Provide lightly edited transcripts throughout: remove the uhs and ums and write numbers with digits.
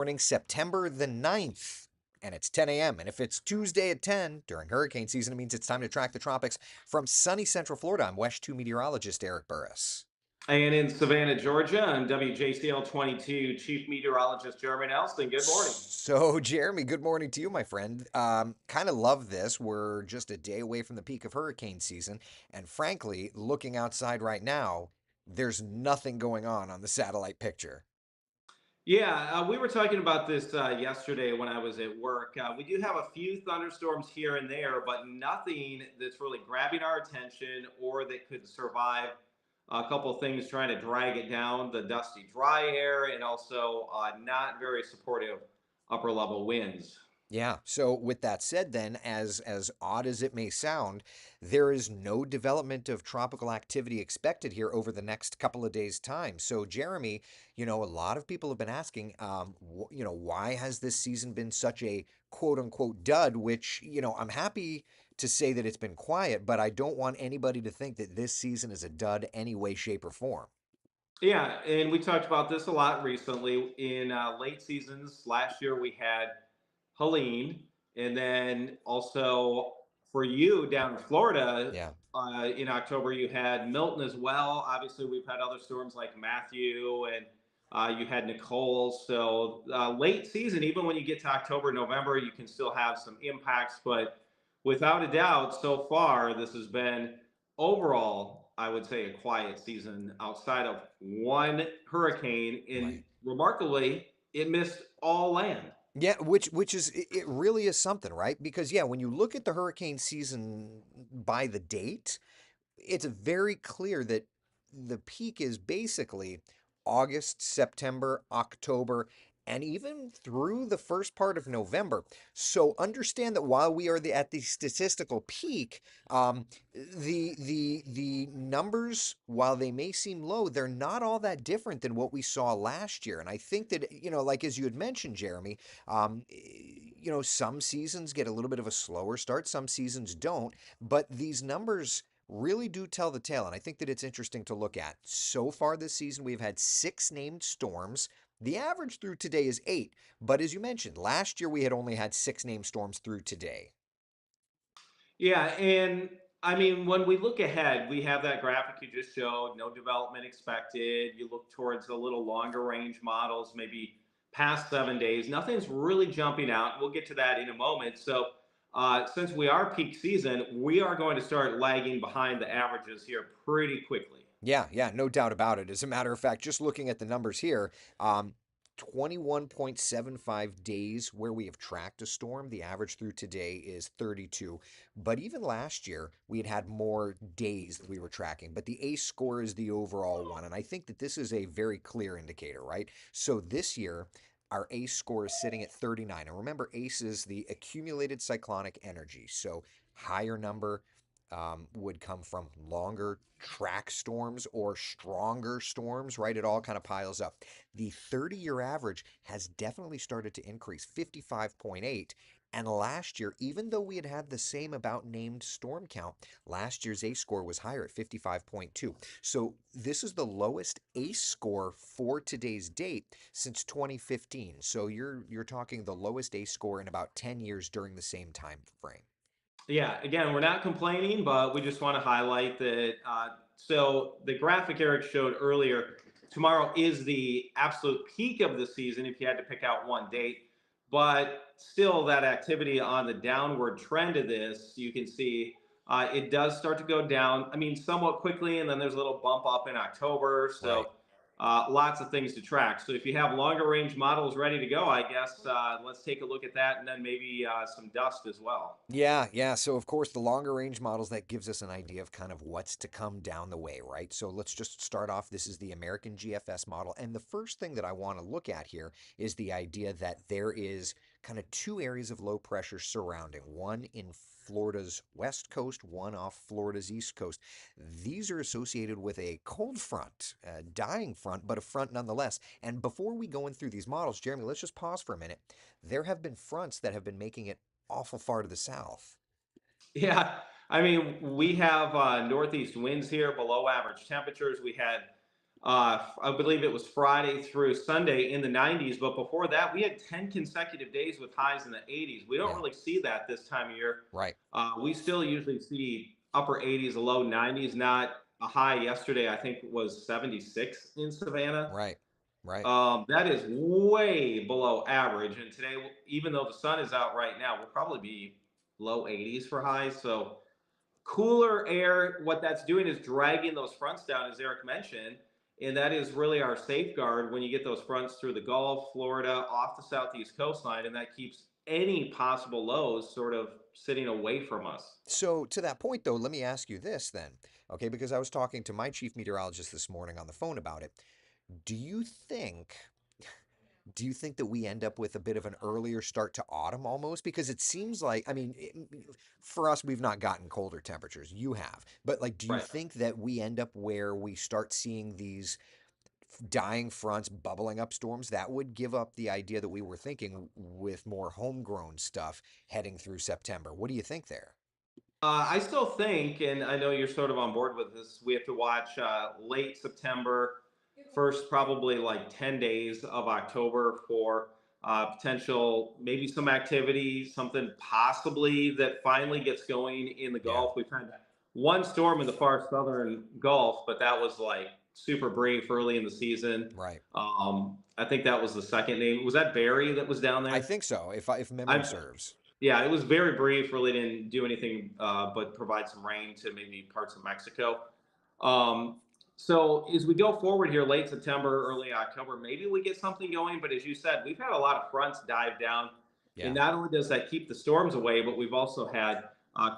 Morning, September the 9th, and it's 10 a.m. And if it's Tuesday at 10 during hurricane season, it means it's time to track the tropics from sunny Central Florida. I'm West 2 meteorologist Eric Burris. And in Savannah, Georgia, I'm WJCL 22 Chief Meteorologist Jeremy Nelson. Good morning. So, Jeremy, good morning to you, my friend. Kind of love this. We're just a day away from the peak of hurricane season. And frankly, looking outside right now, there's nothing going on the satellite picture. Yeah, we were talking about this yesterday when I was at work. We do have a few thunderstorms here and there, but nothing that's really grabbing our attention or that could survive a couple of things trying to drag it down the dusty, dry air and also not very supportive upper level winds. Yeah. So with that said, then, as odd as it may sound, there is no development of tropical activity expected here over the next couple of days' time. So, Jeremy, a lot of people have been asking, why has this season been such a quote unquote dud? Which, I'm happy to say that it's been quiet, but I don't want anybody to think that this season is a dud any way, shape, or form. Yeah, and we talked about this a lot recently. In late seasons last year, we had Helene, and then also for you down in Florida Yeah. in October, you had Milton as well. Obviously, we've had other storms like Matthew, and you had Nicole. So late season, even when you get to October, November, you can still have some impacts. But without a doubt, so far, this has been overall, I would say, a quiet season outside of one hurricane. And Right. remarkably, it missed all land. Yeah, which is it really is something, right? Because yeah, when you look at the hurricane season by the date, it's very clear that the peak is basically August, September, October, and even through the first part of November. So understand that while we are at the statistical peak, the numbers, while they may seem low, they're not all that different than what we saw last year. And I think that, like as you had mentioned, Jeremy, some seasons get a little bit of a slower start, some seasons don't, but these numbers really do tell the tale. And I think that it's interesting to look at. So far this season, we've had six named storms. The average through today is eight. But as you mentioned, last year we had only had six named storms through today. Yeah, and I mean, when we look ahead, we have that graphic you just showed, no development expected. You look towards a little longer range models, maybe past 7 days. Nothing's really jumping out. We'll get to that in a moment. So, since we are peak season, we are going to start lagging behind the averages here pretty quickly. Yeah, yeah, no doubt about it. As a matter of fact, just looking at the numbers here, 21.75 days where we have tracked a storm. The average through today is 32. But even last year, we had more days that we were tracking. But the ACE score is the overall one. And I think that this is a very clear indicator, right? So this year, our ACE score is sitting at 39. And remember, ACE is the accumulated cyclonic energy. So higher number, would come from longer track storms or stronger storms, right? It all kind of piles up. The 30-year average has definitely started to increase, 55.8. And last year, even though we had had the same about named storm count, last year's ACE score was higher at 55.2. So this is the lowest ACE score for today's date since 2015. So you're talking the lowest ACE score in about 10 years during the same time frame. Yeah, again, we're not complaining, but we just want to highlight that. So the graphic Eric showed earlier, tomorrow is the absolute peak of the season if you had to pick out one date. But still, that activity on the downward trend of this, you can see it does start to go down. I mean, somewhat quickly, and then there's a little bump up in October. Right. So lots of things to track. So if you have longer range models ready to go, I guess let's take a look at that, and then maybe some dust as well. Yeah, yeah. So of course, the longer range models that gives us an idea of kind of what's to come down the way, right? So let's just start off. This is the American GFS model, and the first thing that I want to look at here is the idea that there is kind of two areas of low pressure surrounding, one in Florida's west coast, one off Florida's east coast. These are associated with a cold front, a dying front, but a front nonetheless. And before we go in through these models, Jeremy, let's just pause for a minute. There have been fronts that have been making it awful far to the south. Yeah, I mean, we have northeast winds here, below average temperatures. We had I believe it was Friday through Sunday in the 90s. But before that, we had 10 consecutive days with highs in the 80s. We don't Yeah. really see that this time of year. Right. We still usually see upper 80s, low 90s. Not a high yesterday, I think was 76 in Savannah. Right. Right. That is way below average. And today, even though the sun is out right now, we'll probably be low 80s for highs. So cooler air, what that's doing is dragging those fronts down, as Eric mentioned. And that is really our safeguard when you get those fronts through the Gulf, Florida, off the southeast coastline. And that keeps any possible lows sort of sitting away from us. So, to that point, though, let me ask you this then, okay? Because I was talking to my chief meteorologist this morning on the phone about it. Do you think do you think that we end up with a bit of an earlier start to autumn almost? Because it seems like, I mean, for us, we've not gotten colder temperatures. You have. But, like, do you Right. think that we end up where we start seeing these dying fronts bubbling up storms? That would give up the idea that we were thinking with more homegrown stuff heading through September. What do you think there? I still think, and I know you're sort of on board with this, we have to watch late September, first probably like 10 days of October for potential, maybe some activity, something possibly that finally gets going in the Yeah, Gulf. We've had one storm in the far southern Gulf, but that was like super brief early in the season. right. I think that was the second name. Was that Barry that was down I there? think so, if memory I serves. Yeah, it was very brief. Really didn't do anything but provide some rain to maybe parts of Mexico. Um, so as we go forward here, late September, early October, maybe we get something going. But as you said, we've had a lot of fronts dive down, and Yeah. not only does that keep the storms away, but we've also had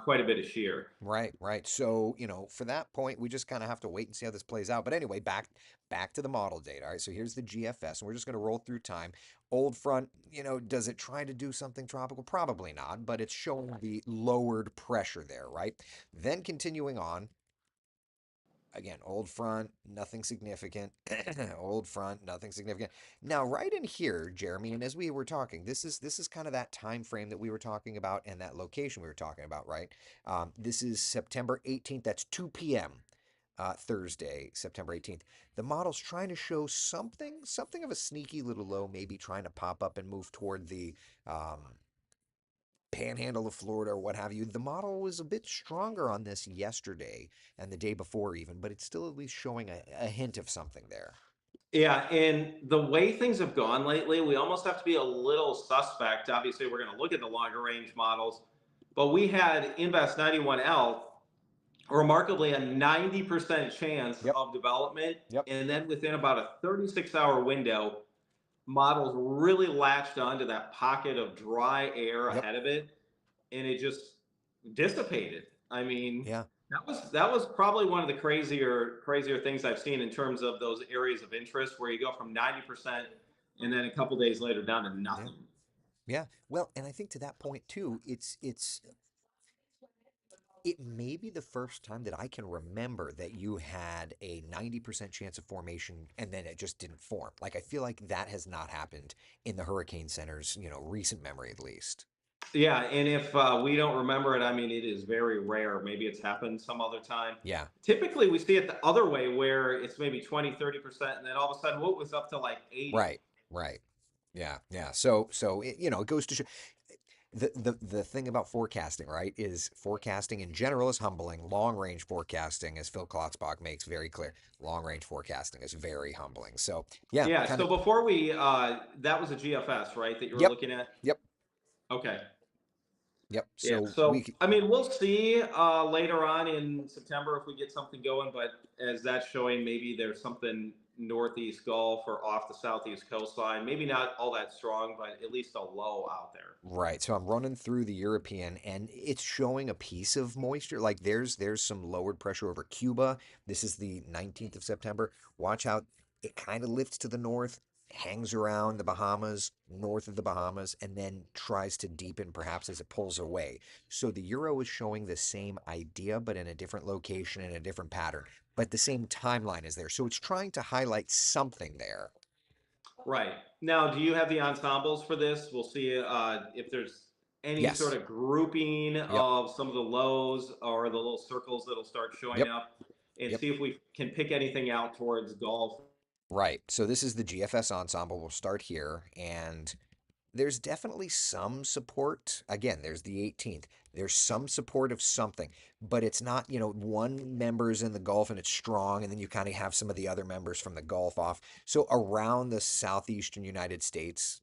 quite a bit of shear. Right, right. So, for that point, we just kind of have to wait and see how this plays out. But anyway, back to the model data. All right, so here's the GFS, and we're just going to roll through time. Old front, does it try to do something tropical? Probably not, but it's showing the lowered pressure there, right? Then continuing on, again, old front, nothing significant. Old front, nothing significant. Now, right in here, Jeremy, and as we were talking, this is kind of that time frame that we were talking about and that location we were talking about, right? This is September 18th. That's 2 p.m. Thursday, September 18th. The model's trying to show something of a sneaky little low, maybe trying to pop up and move toward the um, panhandle of Florida or what have you. The model was a bit stronger on this yesterday and the day before even, but it's still at least showing a hint of something there. Yeah, and the way things have gone lately, we almost have to be a little suspect. Obviously, we're going to look at the longer range models, but we had Invest 91L remarkably a 90% chance Yep. of development. Yep. And then within about a 36-hour window, models really latched onto that pocket of dry air Yep. ahead of it, and it just dissipated. I mean, Yeah. that was probably one of the crazier things I've seen in terms of those areas of interest where you go from 90% and then a couple days later down to Yeah. nothing. Yeah. Well, and I think to that point too, it may be the first time that I can remember that you had a 90% chance of formation and then it just didn't form. Like I feel like that has not happened in the Hurricane Center's, recent memory at least. Yeah, and if we don't remember it, I mean, it is very rare. Maybe it's happened some other time. Yeah. Typically, we see it the other way where it's maybe 20, 30%, and then all of a sudden, what was up to like 80. Right. Right. Yeah. Yeah. So it goes to show the thing about forecasting, right, is forecasting in general is humbling. Long range forecasting, as Phil Klotzbach makes very clear, long range forecasting is very humbling. So yeah, Yeah, kind so of. before that was a GFS, right, that you were Yep. looking at? Yep. Okay. Yep. Yeah, So so I mean, we'll see later on in September if we get something going, but as that's showing, maybe there's something northeast Gulf or off the southeast coastline. Maybe not all that strong, but at least a low out there. right. So I'm running through the European and it's showing a piece of moisture. Like there's some lowered pressure over Cuba. This is the 19th of September. Watch how it kind of lifts to the north, hangs around the Bahamas, north of the Bahamas, and then tries to deepen perhaps as it pulls away. So the Euro is showing the same idea, but in a different location and a different pattern. But the same timeline is there. So it's trying to highlight something there. Right. Now, do you have the ensembles for this? We'll see if there's any sort Yes. of grouping Yep. of some of the lows or the little circles that'll start showing Yep. up. and Yep. see if we can pick anything out towards golf. Right. So this is the GFS ensemble. We'll start here, and there's definitely some support. Again, there's the 18th. There's some support of something, but it's not, one member's in the Gulf and it's strong, and then you kind of have some of the other members from the Gulf off. So around the southeastern United States,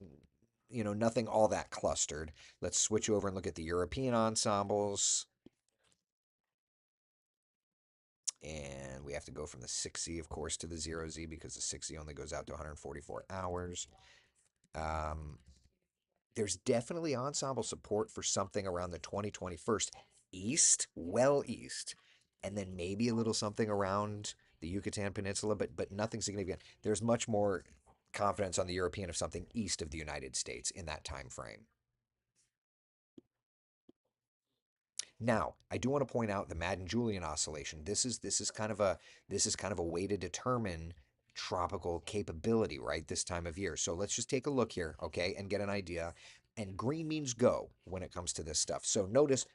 nothing all that clustered. Let's switch over and look at the European ensembles. And we have to go from the 6Z, of course, to the 0Z because the 6Z only goes out to 144 hours. Um, there's definitely ensemble support for something around the 2021st east, well east, and then maybe a little something around the Yucatan Peninsula, but nothing significant. There's much more confidence on the European of something east of the United States in that time frame. Now, I do want to point out the Madden-Julian oscillation. This is kind of a way to determine tropical capability, right? This time of year. So let's just take a look here, okay, and get an idea. And green means go when it comes to this stuff. So notice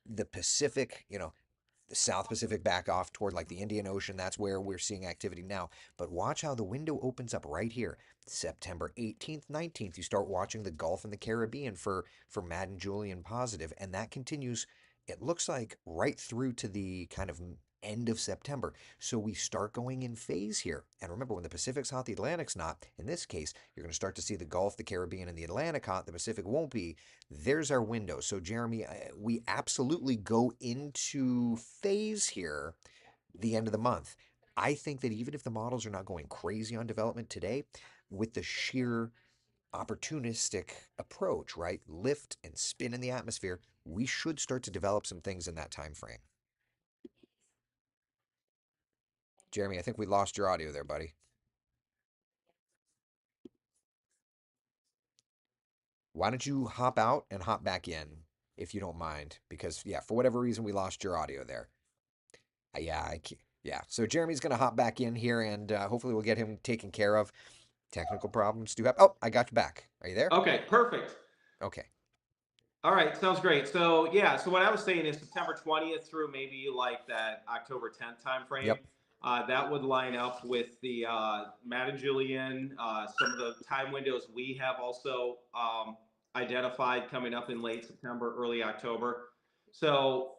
the Pacific, the South Pacific back off toward like the Indian Ocean. That's where we're seeing activity now. But watch how the window opens up right here. September 18th, 19th, you start watching the Gulf and the Caribbean for Madden-Julian positive, and that continues, it looks like, right through to the kind of end of September. So we start going in phase here. And remember, when the Pacific's hot, the Atlantic's not. In this case, you're going to start to see the Gulf, the Caribbean, and the Atlantic hot. The Pacific won't be. There's our window. So, Jeremy, we absolutely go into phase here the end of the month. I think that even if the models are not going crazy on development today, with the sheer opportunistic approach, right? Lift and spin in the atmosphere, we should start to develop some things in that time frame. Jeremy, I think we lost your audio there, buddy. Why don't you hop out and hop back in if you don't mind? Because, yeah, for whatever reason, we lost your audio there. Yeah, yeah. So Jeremy's going to hop back in here, and hopefully we'll get him taken care of. Technical problems do happen. Oh, I got you back. Are you there? Okay, perfect. Okay. All right, sounds great. So yeah, so what I was saying is September 20th through maybe like that October 10th time frame. Yep. That would line up with the Madden-Julian, some of the time windows we have also identified coming up in late September, early October. So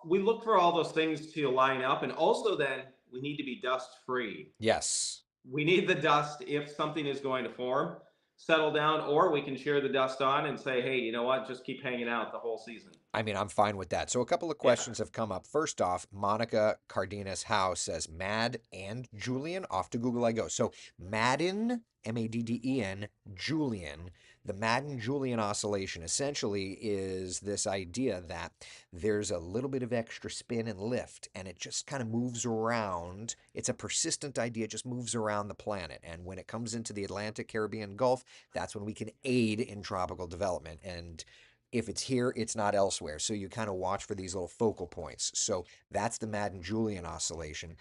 we look for all those things to line up, and also then we need to be dust free. Yes. We need the dust if something is going to form, settle down, or we can cheer the dust on and say, hey, you know what, just keep hanging out the whole season. I mean, I'm fine with that. So a couple of Yeah. questions have come up. First off, Monica Cardenas House says Mad and Julian. Off to Google I go. So Madden, Madden, Julian. The Madden-Julian oscillation essentially is this idea that there's a little bit of extra spin and lift, and it just kind of moves around. It's a persistent idea, it just moves around the planet. And when it comes into the Atlantic, Caribbean, Gulf, that's when we can aid in tropical development. And if it's here, it's not elsewhere. So you kind of watch for these little focal points. So that's the Madden-Julian oscillation.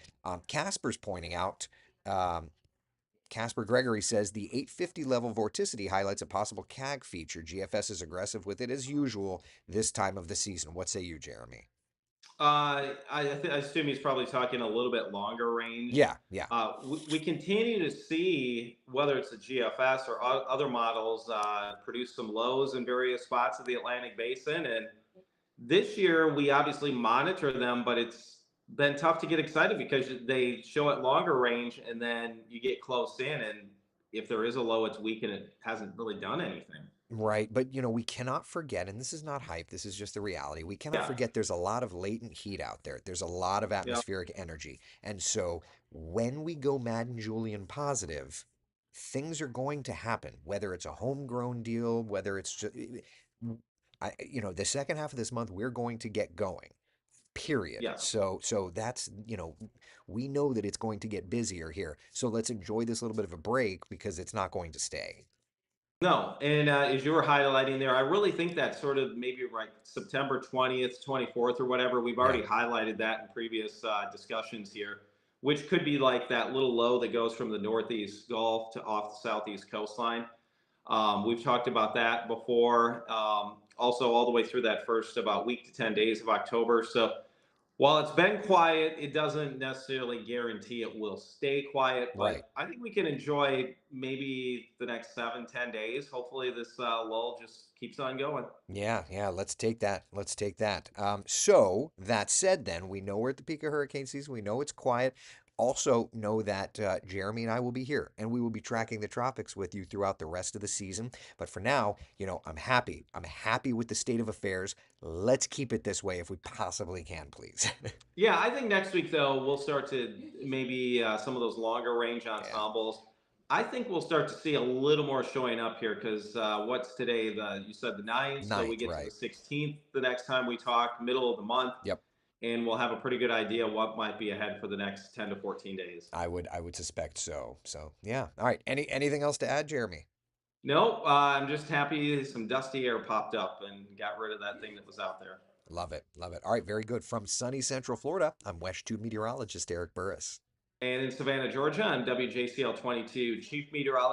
Casper's pointing out, um, Casper Gregory says the 850 level vorticity highlights a possible CAG feature. GFS is aggressive with it as usual this time of the season. What say you, Jeremy? I assume he's probably talking a little bit longer range. Yeah, yeah. We continue to see whether it's the GFS or other models produce some lows in various spots of the Atlantic Basin. And this year, we obviously monitor them, but it's been tough to get excited because they show at longer range, and then you get close in, and if there is a low, it's weak and it hasn't really done anything. Right, but we cannot forget, and this is not hype, this is just the reality. We cannot Yeah, forget there's a lot of latent heat out there. There's a lot of yeah, atmospheric energy. And so when we go Madden-Julian positive, things are going to happen, whether it's a homegrown deal, whether it's just, the second half of this month, we're going to get going. Period. yeah. So that's, we know that it's going to get busier here. So let's enjoy this little bit of a break because it's not going to stay. No, and as you were highlighting there, I really think that sort of maybe like September 20th, 24th, or whatever, we've Yeah. already highlighted that in previous discussions here, which could be like that little low that goes from the Northeast Gulf to off the Southeast coastline. We've talked about that before, also all the way through that first about week to 10 days of October. So While it's been quiet, it doesn't necessarily guarantee it will stay quiet, Right. but I think we can enjoy maybe the next 7, 10 days. Hopefully, this lull just keeps on going. Yeah, yeah, let's take that. Let's take that. So that said, then we know we're at the peak of hurricane season. We know it's quiet. Also, know that Jeremy and I will be here and we will be tracking the tropics with you throughout the rest of the season. But for now, I'm happy. I'm happy with the state of affairs. Let's keep it this way if we possibly can, please. Yeah, I think next week though we'll start to maybe some of those longer range Yeah. ensembles. I think we'll start to see a little more showing up here because what's today? The you said the ninth, so we Ninth, get to the right. 16th the next time we talk, middle of the month, Yep. and we'll have a pretty good idea what might be ahead for the next 10 to 14 days. I would suspect so. So yeah. All right. Anything else to add, Jeremy? No, I'm just happy some dusty air popped up and got rid of that thing that was out there. Love it. Love it. All right, very good. From sunny Central Florida, I'm West 2 meteorologist Eric Burris. And in Savannah, Georgia, I'm WJCL 22 Chief Meteorologist.